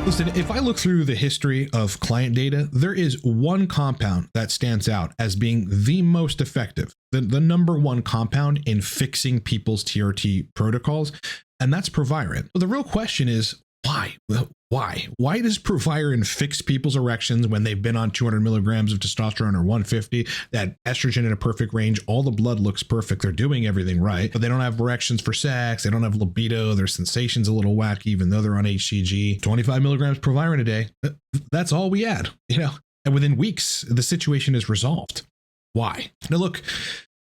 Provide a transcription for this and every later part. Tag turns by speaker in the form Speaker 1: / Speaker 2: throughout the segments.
Speaker 1: Listen, if I look through the history of client data, there is one compound that stands out as being the most effective, the number one compound in fixing people's TRT protocols, and that's Proviron. Well, the real question is, why? Why does Proviron fix people's erections when they've been on 200 milligrams of testosterone or 150, that estrogen in a perfect range, all the blood looks perfect, they're doing everything right, but they don't have erections for sex, they don't have libido, their sensation's a little wacky even though they're on HCG, 25 milligrams Proviron a day, that's all we add, and within weeks, the situation is resolved. Why? Now look,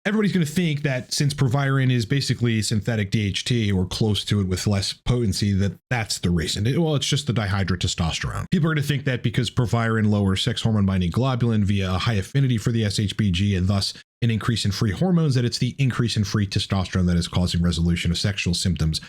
Speaker 1: everybody's going to think that since Proviron is basically synthetic DHT or close to it with less potency, that's the reason. Well, it's just the dihydrotestosterone. People are going to think that because Proviron lowers sex hormone binding globulin via a high affinity for the SHBG and thus an increase in free hormones, that it's the increase in free testosterone that is causing resolution of sexual symptoms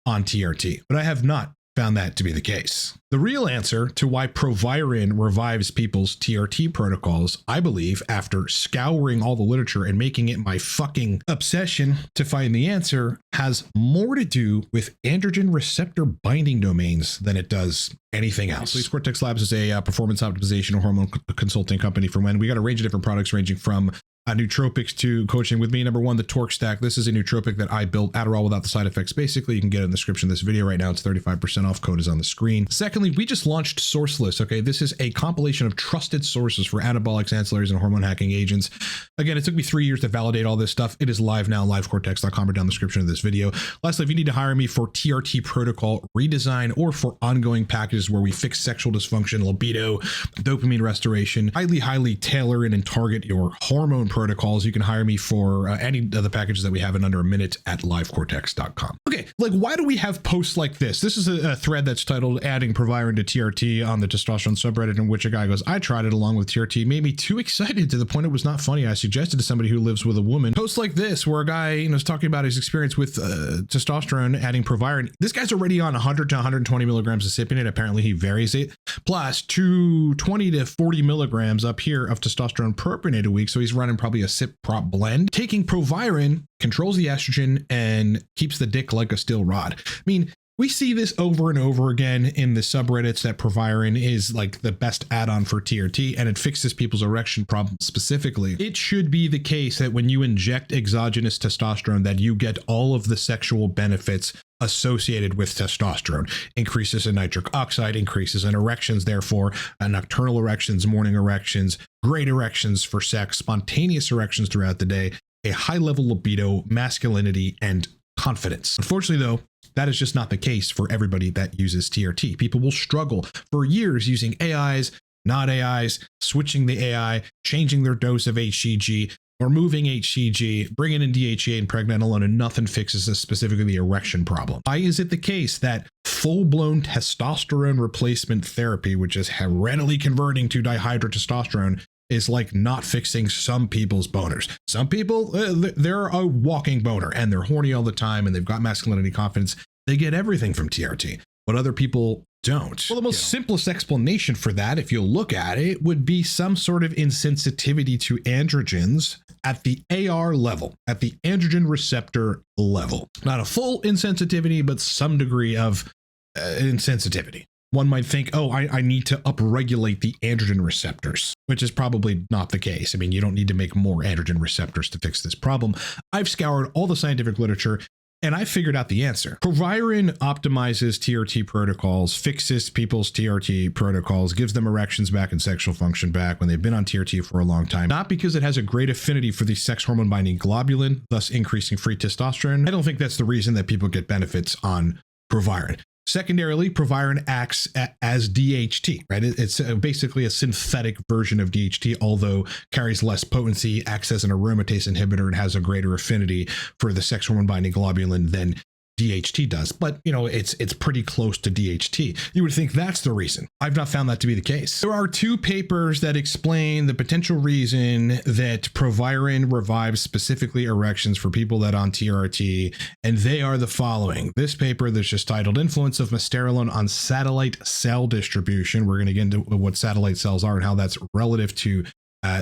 Speaker 1: on TRT. But I have not found that to be the case. The real answer to why Proviron revives people's TRT protocols, I believe, after scouring all the literature and making it my fucking obsession to find the answer, has more to do with androgen receptor binding domains than it does anything else. Cortex Labs is a performance optimization or hormone consulting company for men. We got a range of different products ranging from nootropics to coaching with me. Number one, the Torque Stack. This is a nootropic that I built, Adderall without the side effects. Basically, you can get it in the description of this video right now. It's 35% off. Code is on the screen. Secondly, we just launched Sourceless. Okay, this is a compilation of trusted sources for anabolics, ancillaries, and hormone hacking agents. Again, it took me 3 years to validate all this stuff. It is live now, livecortex.com or down the description of this video. Lastly, if you need to hire me for TRT protocol redesign or for ongoing packages where we fix sexual dysfunction, libido, dopamine restoration, highly tailor in and target your hormone protocols, you can hire me for any of the packages that we have in under a minute at livecortex.com. Okay, like, why do we have posts like this? This is a thread that's titled Adding Proviron to TRT on the testosterone subreddit, in which a guy goes, I tried it along with TRT, made me too excited to the point it was not funny. I suggested to somebody who lives with a woman. Posts like this where a guy is talking about his experience with testosterone adding Proviron. This guy's already on 100 to 120 milligrams of cypionate. Apparently he varies it, plus 220 to 40 milligrams up here of testosterone propionate a week. So he's running probably a sip prop blend. Taking Proviron controls the estrogen and keeps the dick like a steel rod. I mean, we see this over and over again in the subreddits that Proviron is like the best add-on for TRT and it fixes people's erection problems specifically. It should be the case that when you inject exogenous testosterone that you get all of the sexual benefits associated with testosterone. Increases in nitric oxide, increases in erections, therefore nocturnal erections, morning erections, great erections for sex, spontaneous erections throughout the day, a high level libido, masculinity, and confidence. Unfortunately, though, that is just not the case for everybody that uses TRT. People will struggle for years using AIs, not AIs, switching the AI, changing their dose of HCG, removing HCG, bringing in DHEA and pregnenolone, and nothing fixes this, specifically the erection problem. Why is it the case that full-blown testosterone replacement therapy, which is readily converting to dihydrotestosterone, is like not fixing some people's boners? Some people, they're a walking boner and they're horny all the time and they've got masculinity, confidence. They get everything from TRT, but other people don't. Well, the most simplest explanation for that, if you look at it, would be some sort of insensitivity to androgens at the AR level, at the androgen receptor level. Not a full insensitivity, but some degree of insensitivity. One might think, oh, I need to upregulate the androgen receptors, which is probably not the case. I mean, you don't need to make more androgen receptors to fix this problem. I've scoured all the scientific literature and I figured out the answer. Proviron optimizes TRT protocols, fixes people's TRT protocols, gives them erections back and sexual function back when they've been on TRT for a long time. Not because it has a great affinity for the sex hormone binding globulin, thus increasing free testosterone. I don't think that's the reason that people get benefits on Proviron. Secondarily, Proviron acts as DHT, right? It's basically a synthetic version of DHT, although carries less potency, acts as an aromatase inhibitor, and has a greater affinity for the sex hormone binding globulin than DHT does. But, you know, it's pretty close to DHT. You would think that's the reason. I've not found that to be the case. There are two papers that explain the potential reason that Proviron revives specifically erections for people that on TRT, and they are the following. This paper that's just titled Influence of Misterolone on Satellite Cell Distribution. We're going to get into what satellite cells are and how that's relative to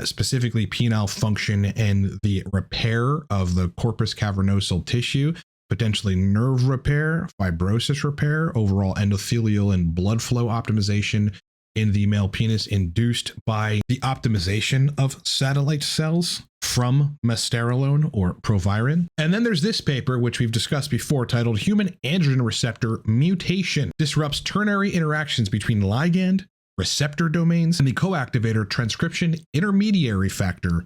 Speaker 1: specifically penile function and the repair of the corpus cavernosal tissue. potentially nerve repair, fibrosis repair, overall endothelial and blood flow optimization in the male penis induced by the optimization of satellite cells from Testosterone or Proviron. And then there's this paper, which we've discussed before, titled Human Androgen Receptor Mutation Disrupts Ternary Interactions Between Ligand, Receptor Domains, and the Co-activator Transcription Intermediary Factor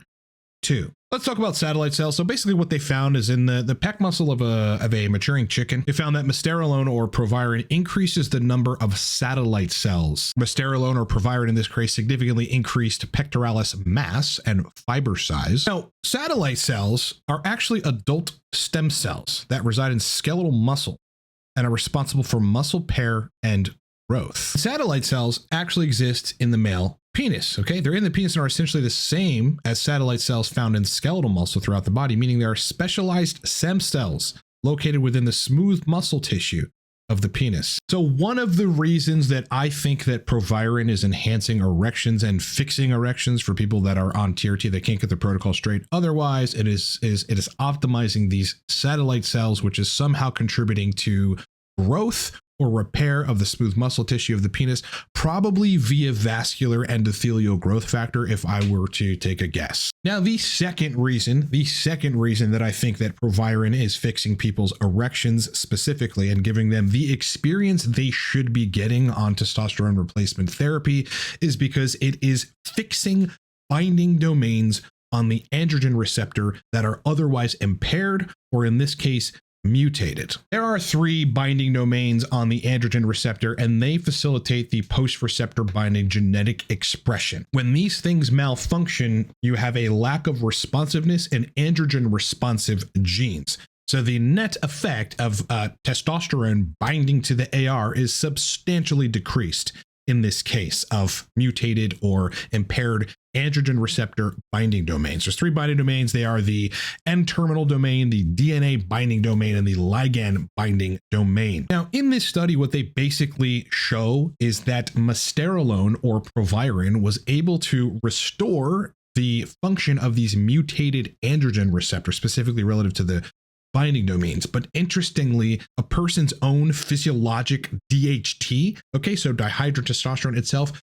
Speaker 1: 2. Let's talk about satellite cells. So basically what they found is in the pec muscle of a maturing chicken, they found that Testosterone or Proviron increases the number of satellite cells. Testosterone or Proviron in this case significantly increased pectoralis mass and fiber size. Now, satellite cells are actually adult stem cells that reside in skeletal muscle and are responsible for muscle pair and growth. Satellite cells actually exist in the male penis. Okay, they're in the penis and are essentially the same as satellite cells found in skeletal muscle throughout the body, meaning they are specialized stem cells located within the smooth muscle tissue of the penis. So one of the reasons that I think that Proviron is enhancing erections and fixing erections for people that are on TRT that can't get the protocol straight otherwise, it is optimizing these satellite cells, which is somehow contributing to growth or repair of the smooth muscle tissue of the penis, probably via vascular endothelial growth factor, if I were to take a guess. Now, the second reason that I think that Proviron is fixing people's erections specifically and giving them the experience they should be getting on testosterone replacement therapy is because it is fixing binding domains on the androgen receptor that are otherwise impaired, or in this case, mutated. There are 3 binding domains on the androgen receptor, and they facilitate the post-receptor binding genetic expression. When these things malfunction, you have a lack of responsiveness in androgen responsive genes. So the net effect of testosterone binding to the AR is substantially decreased in this case of mutated or impaired androgen receptor binding domains. There's 3 binding domains. They are the N-terminal domain, the DNA binding domain, and the ligand binding domain. Now, in this study, what they basically show is that Testosterone or Proviron was able to restore the function of these mutated androgen receptors, specifically relative to the binding domains. But interestingly, a person's own physiologic DHT, okay, so dihydrotestosterone itself,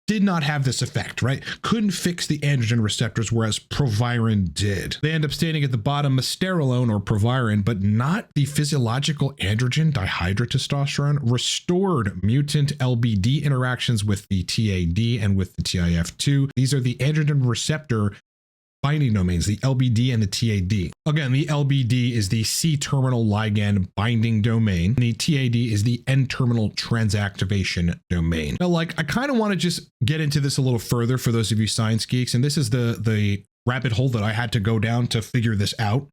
Speaker 1: did not have this effect, right? Couldn't fix the androgen receptors, whereas Proviron did. They end up standing at the bottom, Testosterone or Proviron, but not the physiological androgen dihydrotestosterone, restored mutant LBD interactions with the TAD and with the TIF2. These are the androgen receptor binding domains, the LBD and the TAD. Again, the LBD is the C-terminal ligand binding domain. The TAD is the N-terminal transactivation domain. Now, I kind of want to just get into this a little further for those of you science geeks, and this is the rabbit hole that I had to go down to figure this out.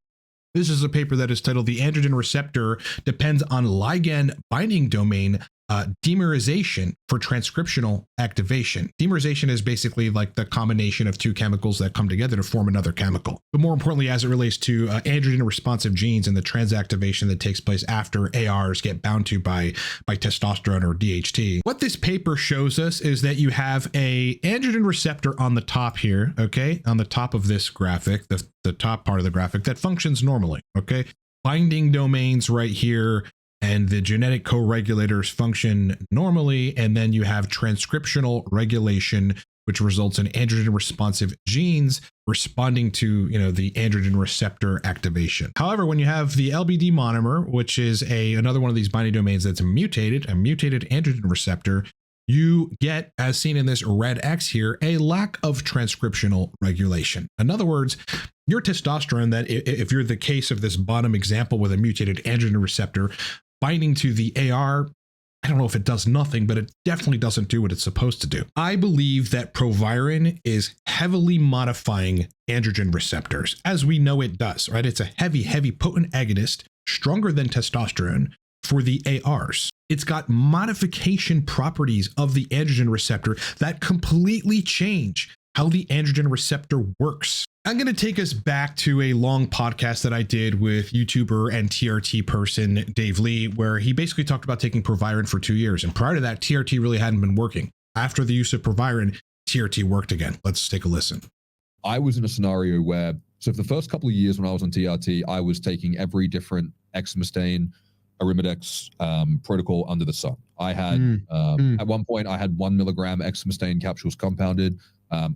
Speaker 1: This is a paper that is titled "The Androgen Receptor Depends on Ligand Binding Domain Dimerization for Transcriptional Activation." Dimerization is basically like the combination of 2 chemicals that come together to form another chemical. But more importantly, as it relates to androgen responsive genes and the transactivation that takes place after ARs get bound to by testosterone or DHT. What this paper shows us is that you have a androgen receptor on the top here, okay, on the top of this graphic, the top part of the graphic that functions normally, okay? Binding domains right here, and the genetic co-regulators function normally, and then you have transcriptional regulation, which results in androgen responsive genes responding to, the androgen receptor activation. However, when you have the LBD monomer, which is another one of these binding domains that's mutated, a mutated androgen receptor, you get, as seen in this red X here, a lack of transcriptional regulation. In other words, your testosterone, that if you're the case of this bottom example with a mutated androgen receptor binding to the AR, I don't know if it does nothing, but it definitely doesn't do what it's supposed to do. I believe that Proviron is heavily modifying androgen receptors, as we know it does, right? It's a heavy, potent agonist, stronger than testosterone for the ARs. It's got modification properties of the androgen receptor that completely change how the androgen receptor works. I'm going to take us back to a long podcast that I did with YouTuber and TRT person Dave Lee, where he basically talked about taking Proviron for 2 years. And prior to that, TRT really hadn't been working. After the use of Proviron, TRT worked again. Let's take a listen.
Speaker 2: I was in a scenario where, so for the first couple of years when I was on TRT, I was taking every different exemestane, Arimidex protocol under the sun. I had at one point I had 1 milligram exemestane capsules compounded.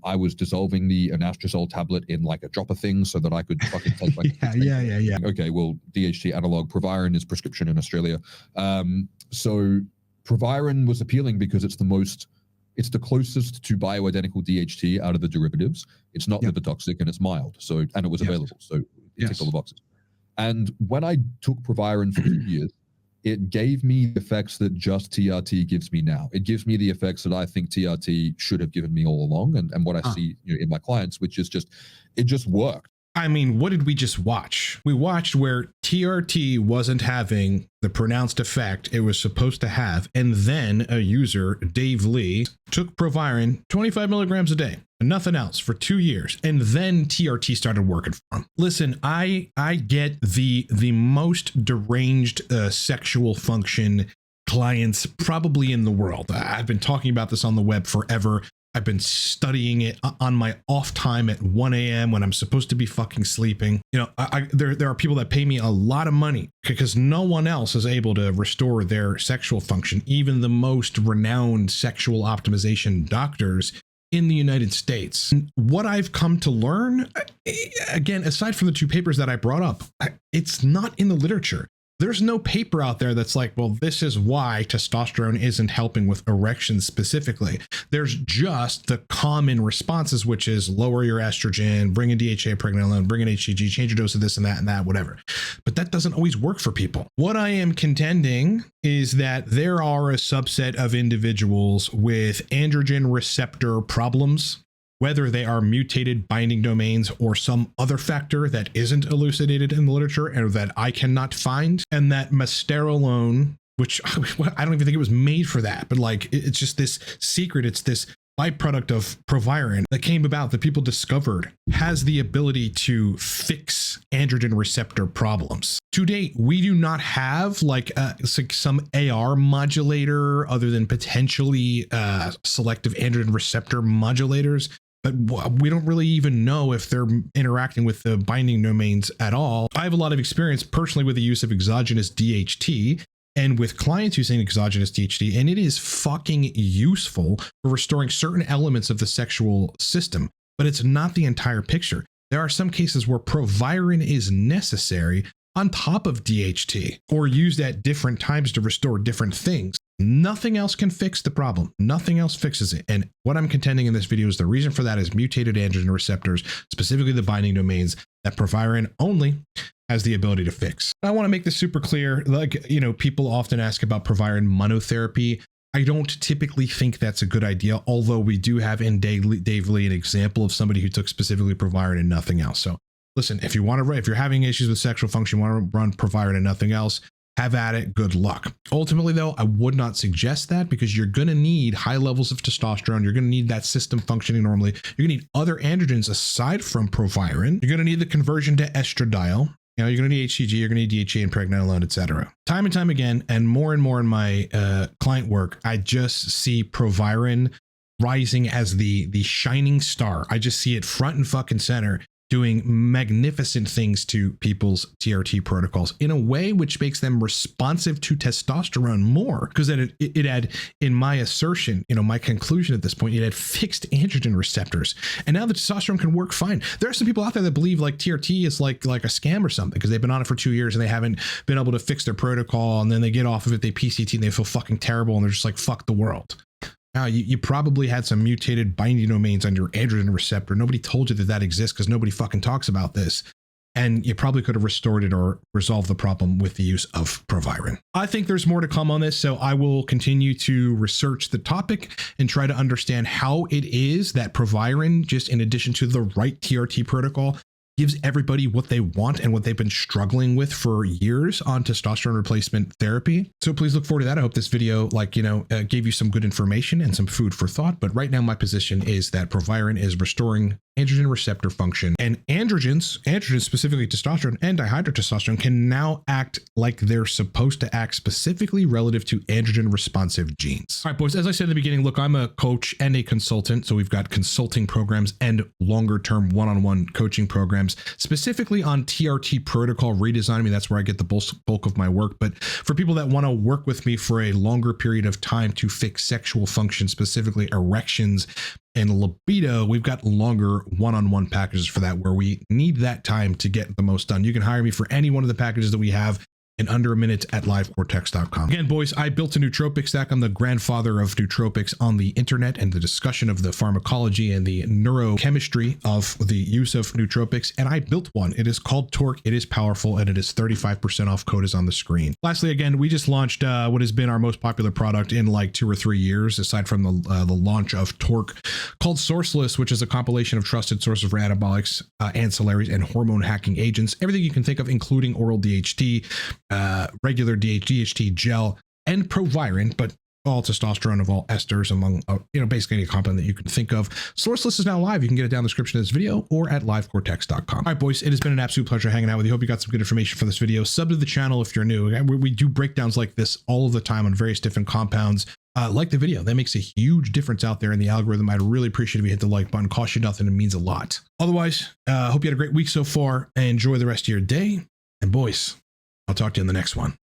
Speaker 2: I was dissolving the anastrozole tablet in like a dropper thing so that I could fucking take like
Speaker 1: yeah.
Speaker 2: Okay, well, DHT analog Proviron is prescription in Australia. So Proviron was appealing because it's the closest to bioidentical DHT out of the derivatives. It's not liver toxic and it's mild. So, and it was available. So it ticked all the boxes. And when I took Proviron for 2 years, it gave me the effects that just TRT gives me now. It gives me the effects that I think TRT should have given me all along, and what I see in my clients, which is it just worked.
Speaker 1: I mean, what did we just watch? We watched where TRT wasn't having the pronounced effect it was supposed to have, and then a user, Dave Lee, took Proviron 25 milligrams a day and nothing else for 2 years, and then TRT started working for him. Listen, I get the most deranged sexual function clients probably in the world. I've been talking about this on the web forever. I've been studying it on my off time at 1 a.m. when I'm supposed to be fucking sleeping. You know, there are people that pay me a lot of money because no one else is able to restore their sexual function. Even the most renowned sexual optimization doctors in the United States. What I've come to learn, again, aside from the 2 papers that I brought up, it's not in the literature. There's no paper out there that's like, well, this is why testosterone isn't helping with erections specifically. There's just the common responses, which is lower your estrogen, bring in DHA, pregnenolone, bring in HCG, change your dose of this and that, whatever. But that doesn't always work for people. What I am contending is that there are a subset of individuals with androgen receptor problems, whether they are mutated binding domains or some other factor that isn't elucidated in the literature and that I cannot find, and that mesterolone, which I don't even think it was made for that, but like it's just this secret, it's this byproduct of Proviron that came about that people discovered has the ability to fix androgen receptor problems. To date, we do not have like some AR modulator other than potentially selective androgen receptor modulators. But we don't really even know if they're interacting with the binding domains at all. I have a lot of experience personally with the use of exogenous DHT and with clients using exogenous DHT, and it is fucking useful for restoring certain elements of the sexual system, but it's not the entire picture. There are some cases where Proviron is necessary on top of DHT or used at different times to restore different things. Nothing else can fix the problem. Nothing else fixes it. And what I'm contending in this video is the reason for that is mutated androgen receptors, specifically the binding domains that Proviron only has the ability to fix. I want to make this super clear. Like, you know, people often ask about Proviron monotherapy. I don't typically think that's a good idea, although we do have in Dave Lee an example of somebody who took specifically Proviron and nothing else. So listen, if you're having issues with sexual function, you want to run Proviron and nothing else, have at it. Good luck. Ultimately, though, I would not suggest that because you're going to need high levels of testosterone. You're going to need that system functioning normally. You're going to need other androgens aside from Proviron. You're going to need the conversion to estradiol. You know, you're going to need HCG, you're going to need DHA and pregnenolone, etc. Time and time again, and more in my client work, I just see Proviron rising as the shining star. I just see it front and fucking center, doing magnificent things to people's TRT protocols in a way which makes them responsive to testosterone more, because then it had, in my assertion, you know, my conclusion at this point, it had fixed androgen receptors, and now the testosterone can work fine. There are some people out there that believe like TRT is like a scam or something because they've been on it for 2 years and they haven't been able to fix their protocol, and then they get off of it, they PCT and they feel fucking terrible and they're just like, fuck the world. Now, you probably had some mutated binding domains on your androgen receptor. Nobody told you that exists because nobody fucking talks about this. And you probably could have restored it or resolved the problem with the use of Proviron. I think there's more to come on this, so I will continue to research the topic and try to understand how it is that Proviron, just in addition to the right TRT protocol, gives everybody what they want and what they've been struggling with for years on testosterone replacement therapy. So please look forward to that. I hope this video, gave you some good information and some food for thought. But right now, my position is that Proviron is restoring androgen receptor function. And androgens, specifically testosterone and dihydrotestosterone, can now act like they're supposed to act specifically relative to androgen responsive genes. All right, boys, as I said in the beginning, look, I'm a coach and a consultant. So we've got consulting programs and longer term one-on-one coaching programs, specifically on TRT protocol redesign. I mean, that's where I get the bulk of my work. But for people that want to work with me for a longer period of time to fix sexual function, specifically erections and libido, we've got longer one-on-one packages for that, where we need that time to get the most done. You can hire me for any one of the packages that we have in under a minute at livecortex.com. Again, boys, I built a nootropic stack. I'm the grandfather of nootropics on the internet and the discussion of the pharmacology and the neurochemistry of the use of nootropics. And I built one. It is called Torque. It is powerful, and it is 35% off. Code is on the screen. Lastly, again, we just launched what has been our most popular product in like 2 or 3 years, aside from the launch of Torque, called Sourceless, which is a compilation of trusted sources for anabolics, ancillaries, and hormone hacking agents. Everything you can think of, including oral DHT, regular DHT gel, and Proviron, but all testosterone of all esters, among basically any compound that you can think of. Sourceless is now live. You can get it down in the description of this video or at livecortex.com. All right, boys, it has been an absolute pleasure hanging out with you. Hope you got some good information for this video. Sub to the channel if you're new. We do breakdowns like this all of the time on various different compounds. Like the video. That makes a huge difference out there in the algorithm. I'd really appreciate if you hit the like button. Costs you nothing. It means a lot. Otherwise, hope you had a great week so far. And enjoy the rest of your day. And boys, I'll talk to you in the next one.